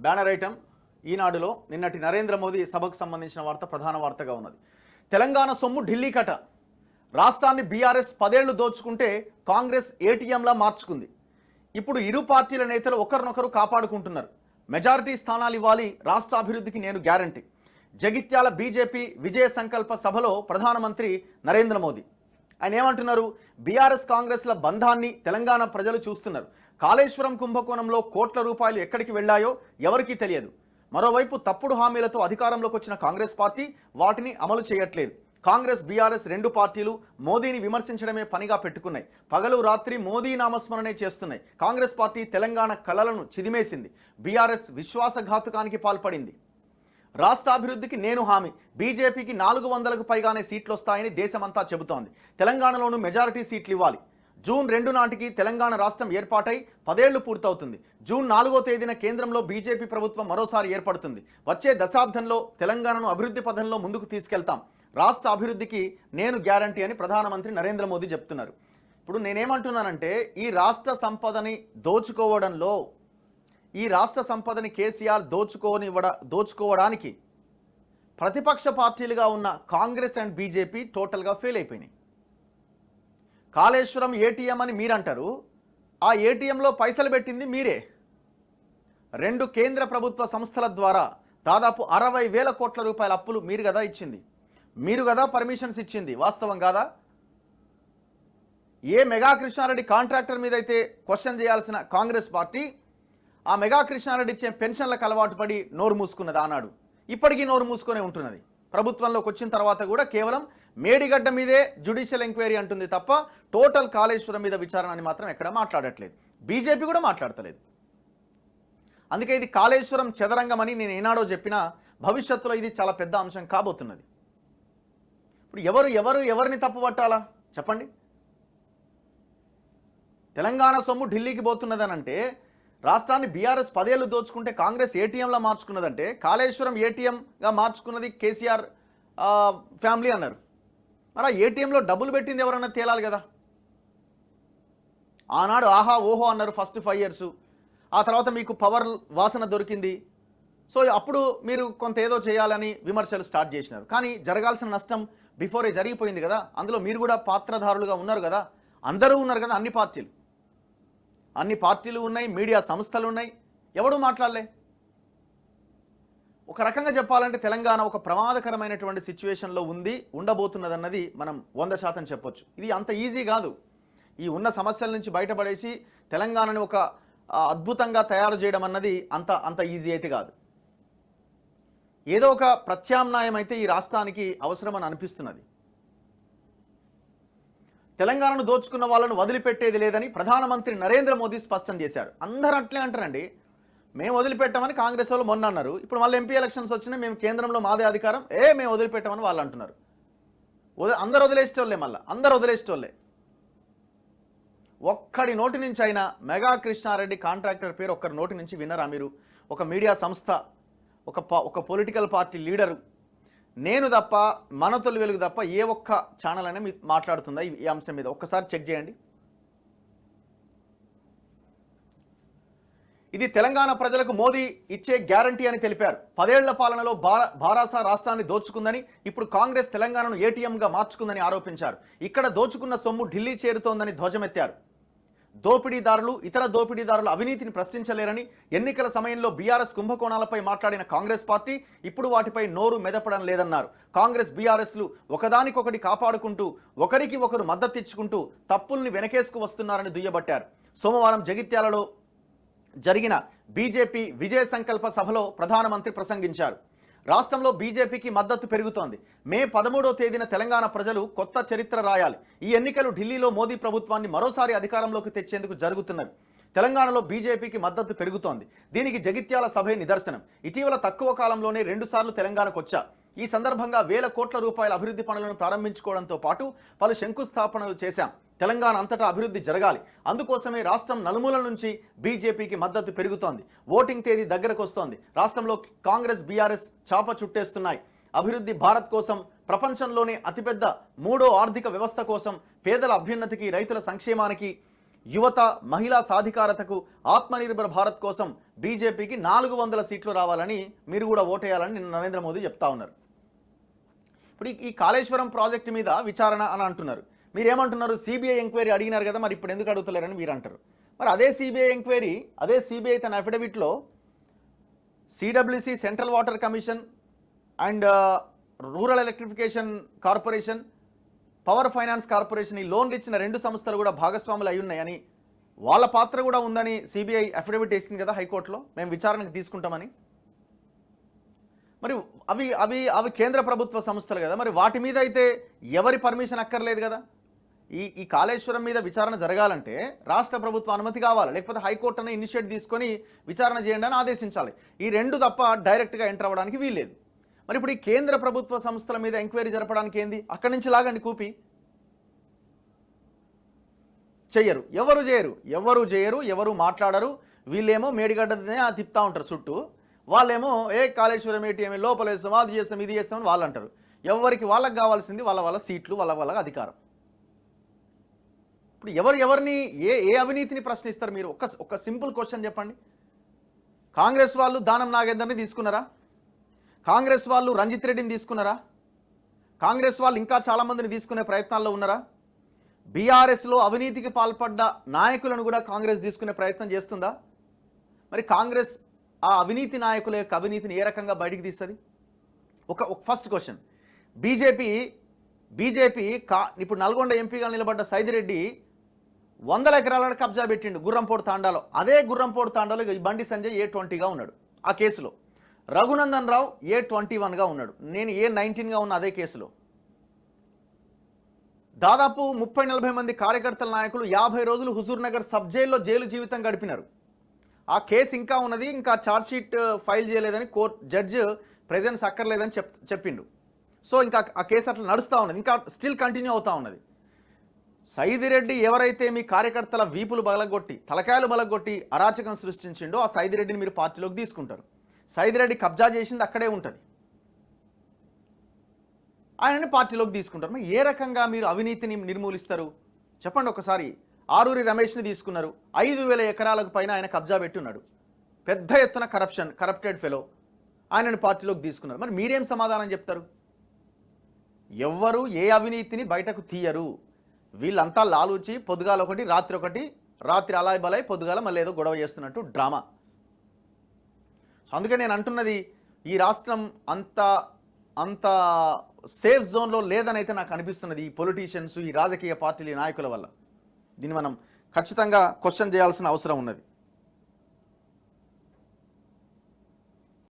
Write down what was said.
Banner item ఈనాడులో నిన్నటి నరేంద్ర మోదీ సభకు సంబంధించిన వార్త ప్రధాన వార్తగా ఉన్నది. తెలంగాణ సొమ్ము ఢిల్లీ కట. రాష్ట్రాన్ని బీఆర్ఎస్ 10 ఏళ్లు దోచుకుంటే కాంగ్రెస్ ఏటీఎంలా మార్చుకుంది. ఇప్పుడు ఇరు పార్టీల నేతలు ఒకరినొకరు కాపాడుకుంటున్నారు. మెజారిటీ స్థానాలు ఇవ్వాలి, రాష్ట్ర అభివృద్ధికి నేను గ్యారంటీ. జగిత్యాల బీజేపీ విజయ సంకల్ప సభలో ప్రధానమంత్రి నరేంద్ర మోదీ ఆయన ఏమంటున్నారు? బీఆర్ఎస్ కాంగ్రెస్ల బంధాన్ని తెలంగాణ ప్రజలు చూస్తున్నారు. కాళేశ్వరం కుంభకోణంలో కోట్ల రూపాయలు ఎక్కడికి వెళ్ళాయో ఎవరికీ తెలియదు. మరోవైపు తప్పుడు హామీలతో అధికారంలోకి వచ్చిన కాంగ్రెస్ పార్టీ వాటిని అమలు చేయట్లేదు. కాంగ్రెస్ బీఆర్ఎస్ రెండు పార్టీలు మోదీని విమర్శించడమే పనిగా పెట్టుకున్నాయి. పగలు రాత్రి మోదీ నామస్మరణే చేస్తున్నాయి. కాంగ్రెస్ పార్టీ తెలంగాణ కలలను చిదిమేసింది. బీఆర్ఎస్ విశ్వాసఘాతుకానికి పాల్పడింది. రాష్ట్ర అభివృద్ధికి నేను హామీ. బీజేపీకి 400కు పైగానే సీట్లు వస్తాయని దేశమంతా చెబుతోంది. తెలంగాణలోనూ మెజారిటీ సీట్లు ఇవ్వాలి. జూన్ 2 నాటికి తెలంగాణ రాష్ట్రం ఏర్పాటై 10 ఏళ్లు పూర్తవుతుంది. జూన్ 4వ తేదీన కేంద్రంలో బీజేపీ ప్రభుత్వం మరోసారి ఏర్పడుతుంది. వచ్చే దశాబ్దంలో తెలంగాణను అభివృద్ధి పథంలో ముందుకు తీసుకెళ్తాం. రాష్ట్ర అభివృద్ధికి నేను గ్యారంటీ అని ప్రధానమంత్రి నరేంద్ర మోదీ చెప్తున్నారు. ఇప్పుడు నేనేమంటున్నానంటే ఈ రాష్ట్ర సంపదని దోచుకోవడంలో ఈ రాష్ట్ర సంపదని కేసీఆర్ దోచుకోవడానికి ప్రతిపక్ష పార్టీలుగా ఉన్న కాంగ్రెస్ అండ్ బీజేపీ టోటల్గా ఫెయిల్ అయిపోయినాయి. కాళేశ్వరం ఏటీఎం అని మీరంటారు, ఆ ఏటీఎంలో పైసలు పెట్టింది మీరే. 2 కేంద్ర ప్రభుత్వ సంస్థల ద్వారా దాదాపు 60,000 కోట్ల రూపాయల అప్పులు మీరు కదా ఇచ్చింది, మీరు కదా పర్మిషన్స్ ఇచ్చింది. వాస్తవం కాదా? ఏ మెగా కృష్ణారెడ్డి కాంట్రాక్టర్ మీద అయితే క్వశ్చన్ చేయాల్సిన కాంగ్రెస్ పార్టీ ఆ మెగా కృష్ణారెడ్డి ఇచ్చే పెన్షన్లకు అలవాటు పడి నోరు మూసుకున్నది ఆనాడు. ఇప్పటికీ నోరు మూసుకొనే ఉంటున్నది. ప్రభుత్వంలోకి వచ్చిన తర్వాత కూడా కేవలం మేడిగడ్డ మీదే జ్యుడిషియల్ ఎంక్వైరీ అంటుంది తప్ప టోటల్ కాళేశ్వరం మీద విచారణ అని మాత్రం ఎక్కడ మాట్లాడట్లేదు. బీజేపీ కూడా మాట్లాడతలేదు. అందుకే ఇది కాళేశ్వరం చదరంగం అని నేను ఏనాడో చెప్పినా భవిష్యత్తులో ఇది చాలా పెద్ద అంశం కాబోతున్నది. ఇప్పుడు ఎవరిని తప్పు పట్టాలా చెప్పండి? తెలంగాణ సొమ్ము ఢిల్లీకి పోతున్నదని అంటే, రాష్ట్రాన్ని బీఆర్ఎస్ 10 ఏళ్లు దోచుకుంటే కాంగ్రెస్ ఏటీఎంలా మార్చుకున్నదంటే, కాళేశ్వరం ఏటీఎంగా మార్చుకున్నది కేసీఆర్ ఫ్యామిలీ అన్నారు. మరి ఆ ఏటీఎంలో డబ్బులు పెట్టింది ఎవరన్నా తేలాలి కదా. ఆనాడు ఆహా ఓహో అన్నారు ఫస్ట్ 5 ఇయర్స్. ఆ తర్వాత మీకు పవర్ వాసన దొరికింది. సో అప్పుడు మీరు కొంత ఏదో చేయాలని విమర్శలు స్టార్ట్ చేసినారు. కానీ జరగాల్సిన నష్టం బిఫోరే జరిగిపోయింది కదా. అందులో మీరు కూడా పాత్రధారులుగా ఉన్నారు కదా. అందరూ ఉన్నారు కదా. అన్ని పార్టీలు ఉన్నాయి, మీడియా సంస్థలు ఉన్నాయి. ఎవడు మాట్లాడలే. ఒక రకంగా చెప్పాలంటే తెలంగాణ ఒక ప్రమాదకరమైనటువంటి సిచ్యువేషన్లో ఉండబోతున్నదన్నది మనం 100% చెప్పొచ్చు. ఇది అంత ఈజీ కాదు. ఈ ఉన్న సమస్యల నుంచి బయటపడేసి తెలంగాణని ఒక అద్భుతంగా తయారు చేయడం అన్నది అంత ఈజీ అయితే కాదు. ఏదో ఒక ప్రత్యామ్నాయం అయితే ఈ రాష్ట్రానికి అవసరమని అనిపిస్తున్నది. తెలంగాణను దోచుకున్న వాళ్ళను వదిలిపెట్టేది లేదని ప్రధానమంత్రి నరేంద్ర మోదీ స్పష్టం చేశారు. అందరూ అట్లే అంటారండి. మేము వదిలిపెట్టామని కాంగ్రెస్ వాళ్ళు మొన్న అన్నారు. ఇప్పుడు మళ్ళీ ఎంపీ ఎలక్షన్స్ వచ్చినా మేము కేంద్రంలో మాదే అధికారం, మేము వదిలిపెట్టామని వాళ్ళు అంటున్నారు. అందరు వదిలేసేటోళ్ళే. మళ్ళీ అందరు వదిలేసేటోళ్ళే. ఒక్కడి నోటి నుంచి అయినా మెగా కృష్ణారెడ్డి కాంట్రాక్టర్ పేరు ఒక్కరి నోటి నుంచి విన్నరా మీరు? ఒక మీడియా సంస్థ, ఒక పొలిటికల్ పార్టీ లీడరు, నేను తప్ప, మన తొలి వెలుగు తప్ప ఏ ఒక్క ఛానల్ అయినా మాట్లాడుతుందా ఈ అంశం మీద? ఒక్కసారి చెక్ చేయండి. ఇది తెలంగాణ ప్రజలకు మోదీ ఇచ్చే గ్యారంటీ అని తెలిపారు. 10 ఏళ్ల పాలనలో భారాస రాష్ట్రాన్ని దోచుకుందని, ఇప్పుడు కాంగ్రెస్ తెలంగాణను ఏటీఎంగా మార్చుకుందని ఆరోపించారు. ఇక్కడ దోచుకున్న సొమ్ము ఢిల్లీ చేరుతోందని ధ్వజమెత్తారు. ఇతర దోపిడీదారుల అవినీతిని ప్రశ్నించలేరని, ఎన్నికల సమయంలో బీఆర్ఎస్ కుంభకోణాలపై మాట్లాడిన కాంగ్రెస్ పార్టీ ఇప్పుడు వాటిపై నోరు మెదపడం లేదన్నారు. కాంగ్రెస్ బీఆర్ఎస్లు ఒకదానికొకటి కాపాడుకుంటూ ఒకరికి ఒకరు మద్దతిచ్చుకుంటూ తప్పుల్ని వెనకేసుకు వస్తున్నారని దుయ్యబట్టారు. సోమవారం జగిత్యాలలో జరిగిన బీజేపీ విజయ సంకల్ప సభలో ప్రధానమంత్రి ప్రసంగించారు. రాష్ట్రంలో బీజేపీకి మద్దతు పెరుగుతోంది. మే 13వ తేదీన తెలంగాణ ప్రజలు కొత్త చరిత్ర రాయాలి. ఈ ఎన్నికలు ఢిల్లీలో మోదీ ప్రభుత్వాన్ని మరోసారి అధికారంలోకి తెచ్చేందుకు జరుగుతున్నవి. తెలంగాణలో బీజేపీకి మద్దతు పెరుగుతోంది. దీనికి జగిత్యాల సభే నిదర్శనం. ఇటీవల తక్కువ కాలంలోనే 2 సార్లు తెలంగాణకు వచ్చా. ఈ సందర్భంగా 1000 కోట్ల రూపాయల అభివృద్ధి పనులను ప్రారంభించుకోవడంతో పాటు పలు శంకుస్థాపనలు చేశాం. తెలంగాణ అంతటా అభివృద్ధి జరగాలి. అందుకోసమే రాష్ట్రం నలుమూలల నుంచి బీజేపీకి మద్దతు పెరుగుతోంది. ఓటింగ్ తేదీ దగ్గరకు వస్తోంది. రాష్ట్రంలో కాంగ్రెస్ బీఆర్ఎస్ చాప చుట్టేస్తున్నాయి. అభివృద్ధి భారత్ కోసం, ప్రపంచంలోనే అతిపెద్ద 3వ ఆర్థిక వ్యవస్థ కోసం, పేదల అభ్యున్నతికి, రైతుల సంక్షేమానికి, యువత మహిళా సాధికారతకు, ఆత్మనిర్భర్ భారత్ కోసం బీజేపీకి 400 సీట్లు రావాలని మీరు కూడా ఓటేయాలని నిన్న నరేంద్ర మోదీ చెప్తా ఉన్నారు. ఇప్పుడు ఈ కాళేశ్వరం ప్రాజెక్టు మీద విచారణ అని అంటున్నారు. మీరేమంటున్నారు? సిబిఐ ఎంక్వైరీ అడిగినారు కదా, మరి ఇప్పుడు ఎందుకు అడుగుతలేరని మీరు అంటారు. మరి అదే సిబిఐ ఎంక్వైరీ, అదే సిబిఐ తన అఫిడవిట్లో CWC, central water commission and rural electrification corporation, power finance corporation, ఈ లోన్లు ఇచ్చిన 2 సంస్థలు కూడా భాగస్వాములు అయి ఉన్నాయని, వాళ్ళ పాత్ర కూడా ఉందని సిబిఐ అఫిడవిట్ వేసింది కదా హైకోర్టులో, మేము విచారణకు తీసుకుంటామని. మరి అవి అవి అవి కేంద్ర ప్రభుత్వ సంస్థలు కదా, మరి వాటి మీద అయితే ఎవరి పర్మిషన్ అక్కర్లేదు కదా. ఈ కాళేశ్వరం మీద విచారణ జరగాలంటే రాష్ట్ర ప్రభుత్వ అనుమతి కావాలి, లేకపోతే హైకోర్టు అనే ఇనిషియేట్ తీసుకొని విచారణ చేయండి అని ఆదేశించాలి. ఈ 2 తప్ప డైరెక్ట్గా ఎంటర్ అవ్వడానికి వీల్లేదు. మరి ఇప్పుడు ఈ కేంద్ర ప్రభుత్వ సంస్థల మీద ఎంక్వైరీ జరపడానికి ఏంది? అక్కడి నుంచి లాగండి కూపి. చెయ్యరు, ఎవరు చేయరు, ఎవరు మాట్లాడరు. వీళ్ళేమో మేడిగడ్డనే తిప్పుతూ ఉంటారు చుట్టూ, వాళ్ళేమో కాళేశ్వరం ఏటీఎం లోపల వేస్తాం, అది చేస్తాం, ఇది చేస్తామని వాళ్ళు అంటారు. ఎవరికి వాళ్ళకి కావాల్సింది వాళ్ళ సీట్లు, వాళ్ళ అధికారం. ఇప్పుడు ఎవరిని ఏ అవినీతిని ప్రశ్నిస్తారు మీరు? ఒక సింపుల్ క్వశ్చన్ చెప్పండి. కాంగ్రెస్ వాళ్ళు దానం నాగేందర్ని తీసుకున్నారా? కాంగ్రెస్ వాళ్ళు రంజిత్ రెడ్డిని తీసుకున్నారా? కాంగ్రెస్ వాళ్ళు ఇంకా చాలామందిని తీసుకునే ప్రయత్నాల్లో ఉన్నారా? బీఆర్ఎస్లో అవినీతికి పాల్పడ్డ నాయకులను కూడా కాంగ్రెస్ తీసుకునే ప్రయత్నం చేస్తుందా? మరి కాంగ్రెస్ ఆ అవినీతి నాయకుల యొక్క అవినీతిని ఏ రకంగా బయటికి తీస్తుంది? ఒక ఫస్ట్ క్వశ్చన్. బీజేపీ ఇప్పుడు నల్గొండ ఎంపీగా నిలబడ్డ సైదిరెడ్డి 100 ఎకరాలను కబ్జా పెట్టిండు గుర్రంపోడు తాండాలో. అదే గుర్రంపోడు తాండాలో ఈ బండి సంజయ్ A20గా ఉన్నాడు ఆ కేసులో. రఘునందన్ రావు A21గా ఉన్నాడు, నేను A19గా ఉన్న అదే కేసులో. దాదాపు 30-40 మంది కార్యకర్తల నాయకులు 50 రోజులు హుజూర్ నగర్ సబ్ జైల్లో జైలు జీవితం గడిపినారు. ఆ కేసు ఇంకా ఉన్నది, ఇంకా ఛార్జ్షీట్ ఫైల్ చేయలేదని కోర్టు జడ్జి ప్రెజెన్స్ అక్కర్లేదని చెప్పిండు. సో ఇంకా ఆ కేసు అట్లా నడుస్తూ ఉన్నది, ఇంకా స్టిల్ కంటిన్యూ అవుతూ ఉన్నది. సైదిరెడ్డి ఎవరైతే మీ కార్యకర్తల వీపులు బలగొట్టి, తలకాయలు బలగొట్టి అరాచకం సృష్టించిండో ఆ సైదిరెడ్డిని మీరు పార్టీలోకి తీసుకుంటారు. సైదిరెడ్డి కబ్జా చేసింది అక్కడే ఉంటుంది, ఆయనని పార్టీలోకి తీసుకుంటారు. మరి ఏ రకంగా మీరు అవినీతిని నిర్మూలిస్తారు చెప్పండి ఒకసారి. ఆరూరి రమేష్ని తీసుకున్నారు, 5,000 ఎకరాలకు పైన ఆయన కబ్జా పెట్టున్నాడు, పెద్ద ఎత్తున కరప్టెడ్ ఫెలో, ఆయనని పార్టీలోకి తీసుకున్నారు. మరి మీరేం సమాధానం చెప్తారు? ఎవ్వరు ఏ అవినీతిని బయటకు తీయరు. వీళ్ళంతా లాలూచి పొద్దుగాల ఒకటి రాత్రి అలాయ్ బలాయ్ పొద్దుగాల మళ్ళీ ఏదో గొడవ చేస్తున్నట్టు డ్రామా. సో అందుకే నేను అంటున్నది, ఈ రాష్ట్రం అంత సేఫ్ జోన్లో లేదని అయితే నాకు అనిపిస్తున్నది ఈ పొలిటీషియన్స్, ఈ రాజకీయ పార్టీల నాయకుల వల్ల. దీన్ని మనం ఖచ్చితంగా క్వశ్చన్ చేయాల్సిన అవసరం ఉన్నది.